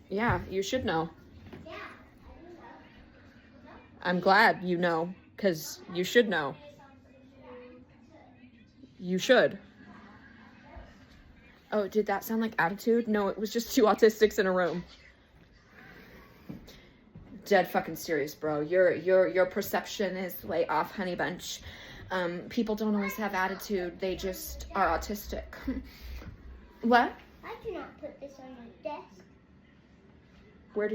Yeah, you should know. Yeah, I do know. I'm glad you know, because you should know. You should. Oh, did that sound like attitude? No, it was just two autistics in a room. Dead fucking serious, bro. Your perception is way off, honey bunch. People don't always have attitude. They just are autistic. What? I do not put this on my desk. Where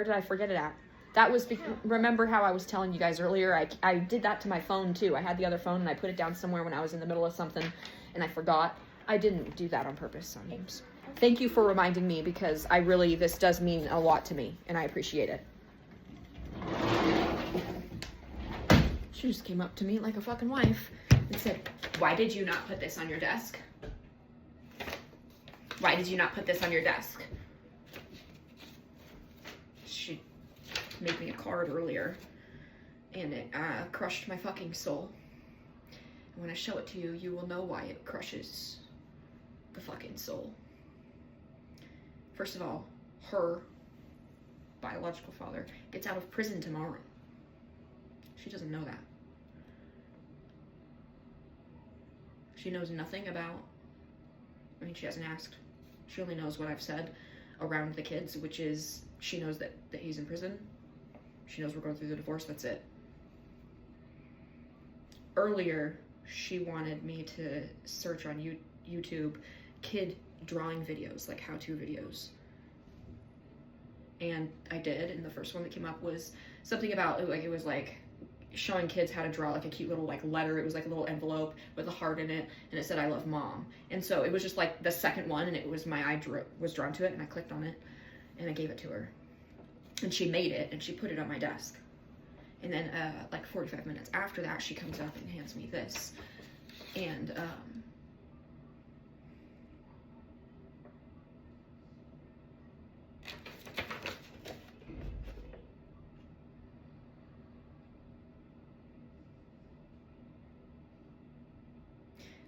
did I forget it at? That was, remember how I was telling you guys earlier? I did that to my phone too. I had the other phone and I put it down somewhere when I was in the middle of something and I forgot. I didn't do that on purpose sometimes. Thank you for reminding me, because this does mean a lot to me and I appreciate it. She just came up to me like a fucking wife and said, "Why did you not put this on your desk? Why did you not put this on your desk?" She made me a card earlier and it crushed my fucking soul. And when I show it to you, you will know why it crushes the fucking soul. First of all, her biological father gets out of prison tomorrow. She doesn't know that. She knows nothing about, she hasn't asked. She only knows what I've said around the kids, which is she knows that he's in prison. She knows we're going through the divorce, that's it. Earlier, she wanted me to search on YouTube kid drawing videos, like how-to videos. And I did, and the first one that came up was something about, it was like showing kids how to draw like a cute little like letter. It was like a little envelope with a heart in it, and it said "I love mom." And so it was just like the second one, and it was my eye was drawn to it, and I clicked on it, and I gave it to her, and she made it, and she put it on my desk. And then like 45 minutes after that, she comes up and hands me this, and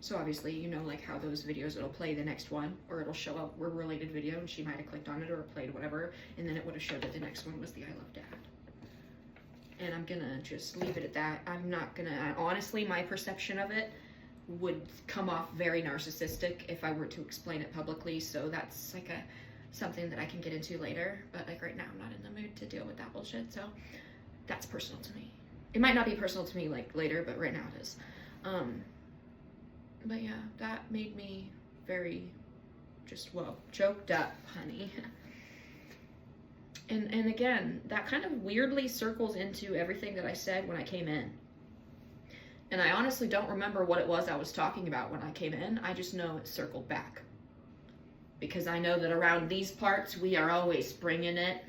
so obviously, you know, like how those videos, it'll play the next one, or it'll show up a related video, and she might have clicked on it or played whatever, and then it would have showed that the next one was the "I love dad." And I'm gonna just leave it at that. I'm not gonna, honestly, my perception of it would come off very narcissistic if I were to explain it publicly, so that's like something that I can get into later, but like right now I'm not in the mood to deal with that bullshit, so that's personal to me. It might not be personal to me like later, but right now it is. But yeah, that made me very just, whoa, choked up, honey. And again, that kind of weirdly circles into everything that I said when I came in. And I honestly don't remember what it was I was talking about when I came in. I just know it circled back. Because I know that around these parts, we are always bringing it.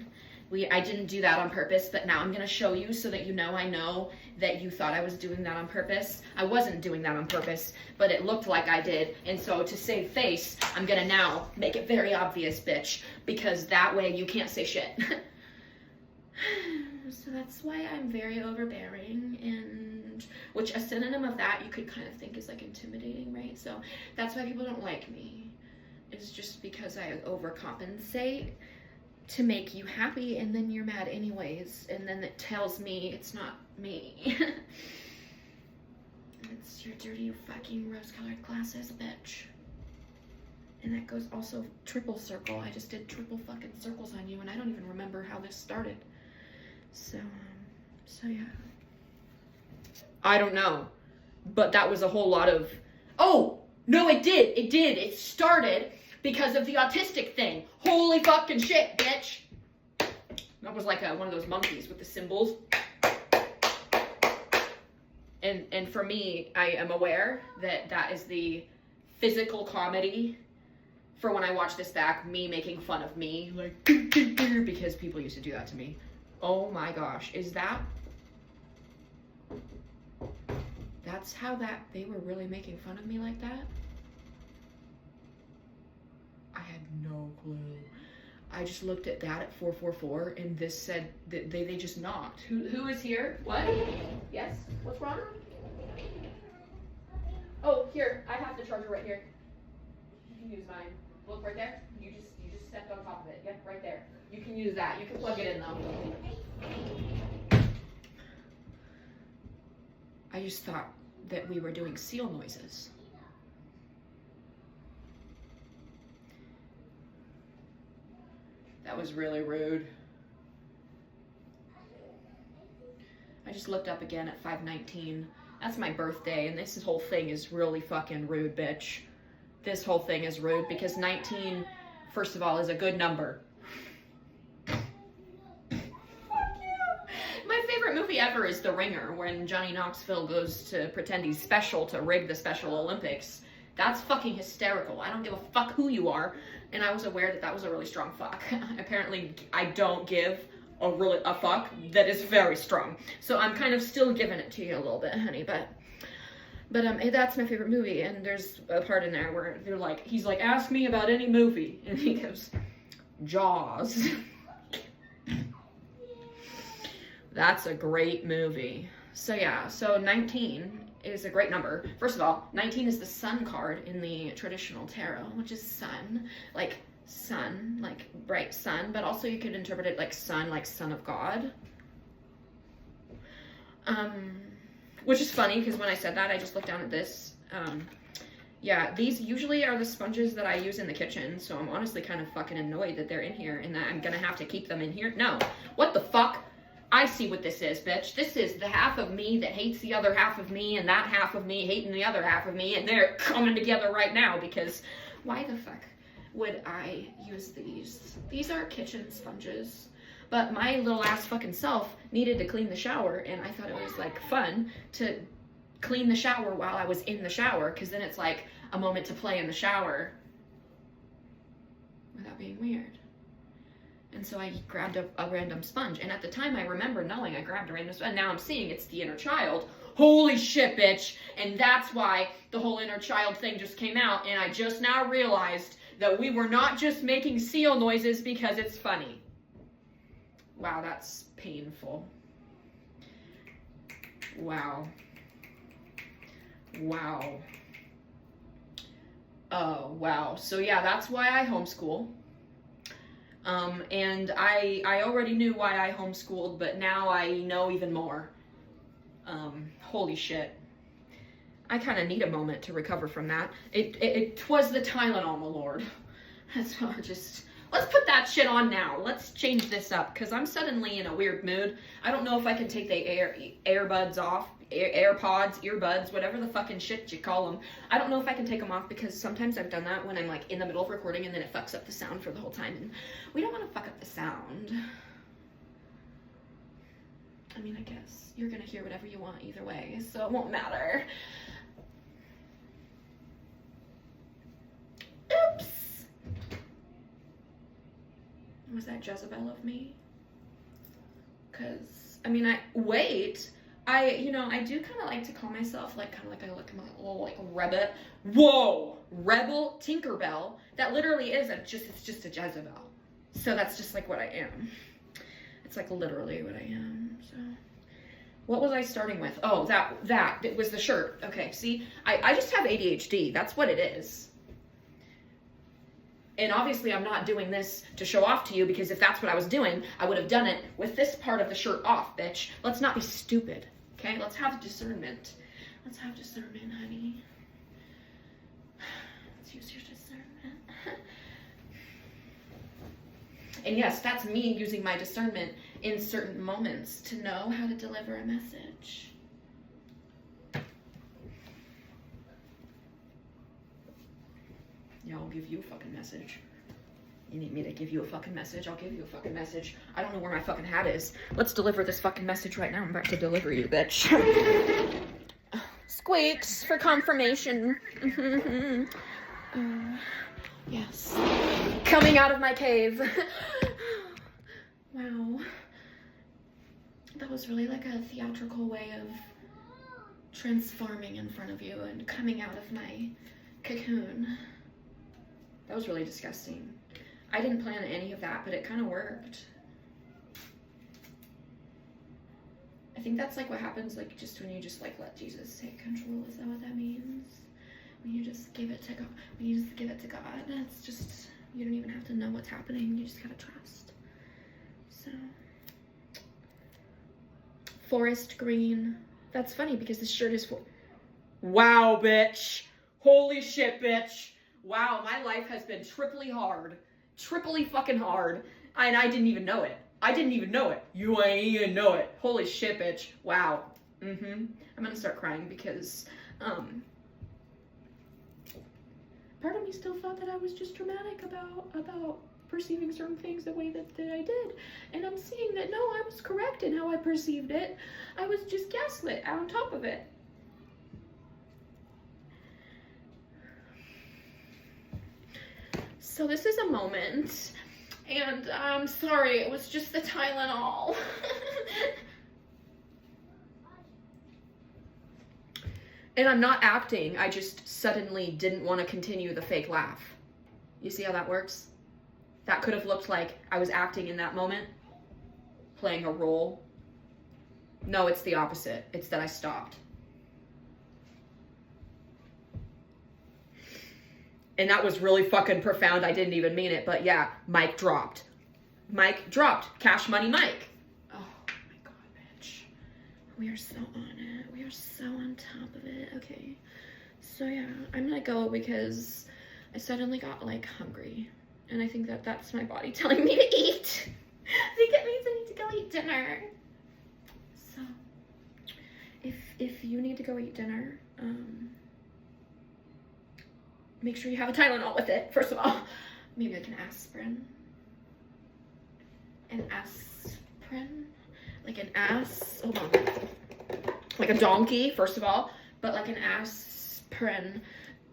I didn't do that on purpose, but now I'm going to show you so that I know that you thought I was doing that on purpose. I wasn't doing that on purpose, but it looked like I did. And so to save face, I'm going to now make it very obvious, bitch, because that way you can't say shit. So that's why I'm very overbearing, and which a synonym of that you could kind of think is like intimidating, right? So that's why people don't like me. It's just because I overcompensate to make you happy, and then you're mad anyways, and then it tells me it's not me. It's your dirty fucking rose-colored glasses, bitch. And that goes also triple circle. I just did triple fucking circles on you, and I don't even remember how this started. So yeah. I don't know, but that was a whole lot of, oh, no, it did. It started because of the autistic thing. Holy fucking shit, bitch. That was like one of those monkeys with the cymbals. And for me, I am aware that that is the physical comedy for when I watch this back, me making fun of me, like, because people used to do that to me. Oh my gosh, is that's how they were really making fun of me like that? I had no clue. I just looked at that at 444, and this said that they just knocked. Who is here? What? Yes? What's wrong? Oh, here. I have the charger right here. You can use mine. Look right there. You just stepped on top of it. Yep. right there. You can use that. You can plug it in though. I just thought that we were doing seal noises. That was really rude. I just looked up again at 519. That's my birthday, and this whole thing is really fucking rude, bitch. This whole thing is rude because 19, first of all, is a good number. Fuck you. My favorite movie ever is The Ringer, when Johnny Knoxville goes to pretend he's special to rig the Special Olympics. That's fucking hysterical. I don't give a fuck who you are. And I was aware that that was a really strong fuck. Apparently, I don't give a fuck that is very strong. So I'm kind of still giving it to you a little bit, honey. But that's my favorite movie. And there's a part in there where they're like, he's like, ask me about any movie. And he goes, Jaws. That's a great movie. So yeah, so 19 is a great number. First of all, 19 is the sun card in the traditional tarot, which is sun, like bright sun, but also you could interpret it like son of God. Which is funny because when I said that, I just looked down at this. Yeah, these usually are the sponges that I use in the kitchen, so I'm honestly kind of fucking annoyed that they're in here and that I'm gonna have to keep them in here. No, what the fuck? I see what this is, bitch. This is the half of me that hates the other half of me and that half of me hating the other half of me, and they're coming together right now because why the fuck would I use these? These are kitchen sponges. But my little ass fucking self needed to clean the shower, and I thought it was like fun to clean the shower while I was in the shower, because then it's like a moment to play in the shower without being weird. And so I grabbed a random sponge. And at the time, I remember knowing I grabbed a random sponge. And now I'm seeing it's the inner child. Holy shit, bitch. And that's why the whole inner child thing just came out. And I just now realized that we were not just making seal noises because it's funny. Wow, that's painful. Wow. Wow. Oh, wow. So yeah, that's why I homeschool. And I already knew why I homeschooled, but now I know even more. Holy shit. I kind of need a moment to recover from that. It was the Tylenol, my lord. That's why let's put that shit on now. Let's change this up, because I'm suddenly in a weird mood. I don't know if I can take the earbuds off, AirPods, earbuds, whatever the fucking shit you call them. I don't know if I can take them off, because sometimes I've done that when I'm like in the middle of recording and then it fucks up the sound for the whole time, and we don't want to fuck up the sound. I mean, I guess you're gonna hear whatever you want either way, so it won't matter. Oops. Was that Jezebel of me? Because, I mean, I do kind of like to call myself like a little like rebel. Whoa! Rebel Tinkerbell. That literally is it's just a Jezebel. So that's just like what I am. It's like literally what I am. So what was I starting with? Oh, that it was the shirt. Okay, see, I just have ADHD. That's what it is. And obviously I'm not doing this to show off to you, because if that's what I was doing, I would have done it with this part of the shirt off, bitch. Let's not be stupid, okay? Let's have discernment. Let's have discernment, honey. Let's use your discernment. And yes, that's me using my discernment in certain moments to know how to deliver a message. Yeah, I'll give you a fucking message. You need me to give you a fucking message? I'll give you a fucking message. I don't know where my fucking hat is. Let's deliver this fucking message right now. I'm about to deliver you, bitch. Squeaks for confirmation. Yes. Coming out of my cave. Wow. That was really like a theatrical way of transforming in front of you and coming out of my cocoon. That was really disgusting. I didn't plan any of that, but it kind of worked. I think that's like what happens, like just when you just like let Jesus take control. Is that what that means? When you just give it to God. When you just give it to God. That's just You don't even have to know what's happening. You just gotta trust. So, forest green. That's funny because this shirt is for. Wow, bitch. Holy shit, bitch. Wow, my life has been triply hard. Triply fucking hard. And I didn't even know it. I didn't even know it. You ain't even know it. Holy shit, bitch. Wow. I'm gonna start crying because, part of me still thought that I was just dramatic about perceiving certain things the way that I did. And I'm seeing that, no, I was correct in how I perceived it. I was just gaslit on top of it. So this is a moment, and I'm sorry, it was just the Tylenol. And I'm not acting, I just suddenly didn't want to continue the fake laugh. You see how that works? That could have looked like I was acting in that moment, playing a role. No, it's the opposite. It's that I stopped. And that was really fucking profound. I didn't even mean it, but yeah, mic dropped. Mic dropped. Cash Money Mike. Oh my God, bitch. We are so on it. We are so on top of it. Okay. So yeah, I'm gonna go because I suddenly got like hungry. And I think that that's my body telling me to eat. I think it means I need to go eat dinner. So, if you need to go eat dinner, make sure you have a Tylenol with it, first of all. Maybe like an aspirin. An aspirin? Like an hold on. Like a donkey, first of all. But like an aspirin,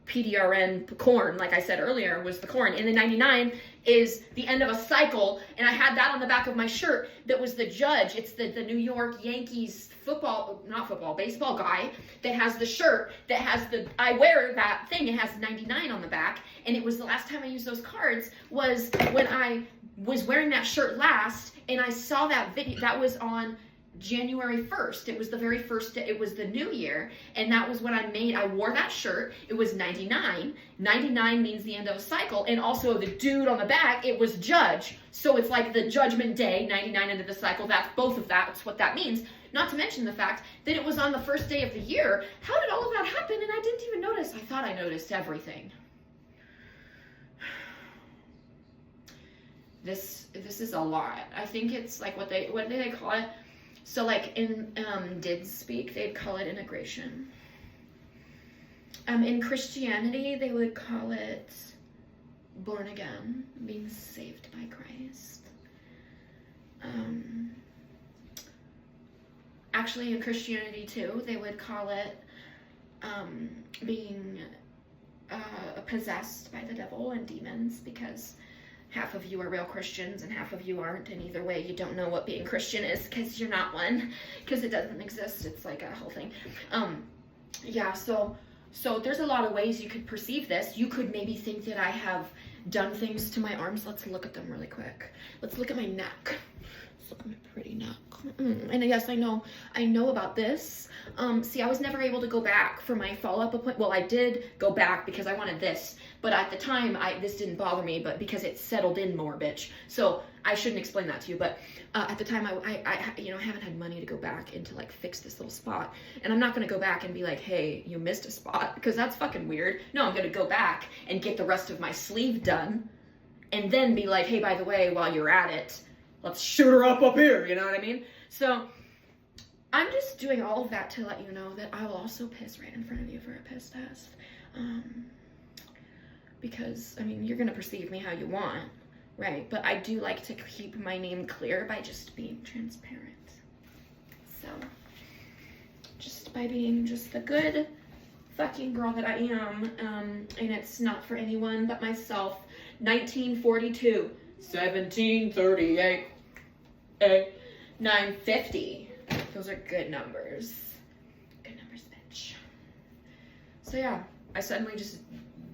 PDRN corn, like I said earlier, was the corn. And the 99 is the end of a cycle. And I had that on the back of my shirt that was the judge. It's the New York Yankees baseball guy that has the shirt that has I wear that thing. It has 99 on the back. And it was the last time I used those cards was when I was wearing that shirt last, and I saw that video. That was on January 1st. It was the very first day. It was the new year. And that was when I wore that shirt. It was 99. 99 means the end of a cycle. And also the dude on the back, it was judge. So it's like the judgment day, 99 end of the cycle. That's both of that. That's what that means. Not to mention the fact that it was on the first day of the year. How did all of that happen? And I didn't even notice. I thought I noticed everything. This is a lot. I think it's like what do they call it? So like in did speak, they'd call it integration. In Christianity, they would call it born again, being saved by Christ. Actually, in Christianity too, they would call it being possessed by the devil and demons, because half of you are real Christians and half of you aren't, and either way you don't know what being Christian is because you're not one, because it doesn't exist. It's like a whole thing. Yeah, so there's a lot of ways you could perceive this. You could maybe think that I have done things to my arms. Let's look at them really quick. Let's look at my neck. Let's look at my pretty neck. And yes, I know about this. See, I was never able to go back for my follow-up appointment. Well, I did go back because I wanted this, but at the time, this didn't bother me, but because it settled in more, bitch. So I shouldn't explain that to you, but at the time, I haven't had money to go back and to like fix this little spot. And I'm not gonna go back and be like, hey, you missed a spot, because that's fucking weird. No, I'm gonna go back and get the rest of my sleeve done, and then be like, hey, by the way, while you're at it, let's shoot her up here, you know what I mean? So I'm just doing all of that to let you know that I will also piss right in front of you for a piss test. Because, I mean, you're going to perceive me how you want, right? But I do like to keep my name clear by just being transparent. So, just by being just the good fucking girl that I am, and it's not for anyone but myself. 1942, 1738, 950. Those are good numbers. Good numbers, bitch. So yeah, I suddenly just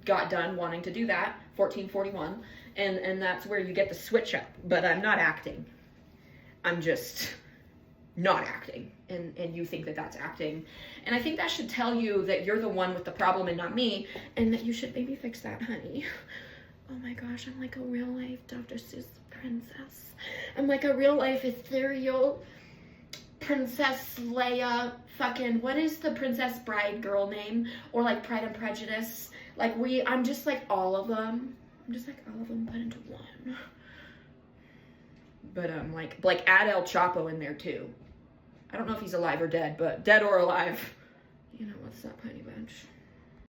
got done wanting to do that, 1441, and that's where you get the switch up. But I'm not acting. I'm just not acting, and you think that that's acting. And I think that should tell you that you're the one with the problem and not me, and that you should maybe fix that, honey. Oh my gosh, I'm like a real life Dr. Seuss princess. I'm like a real life ethereal Princess Leia fucking, what is the Princess Bride girl name? Or like Pride and Prejudice. Like I'm just like all of them. I'm just like all of them put into one. But like add El Chapo in there too. I don't know if he's alive or dead, but dead or alive. You know what's up, honey bunch?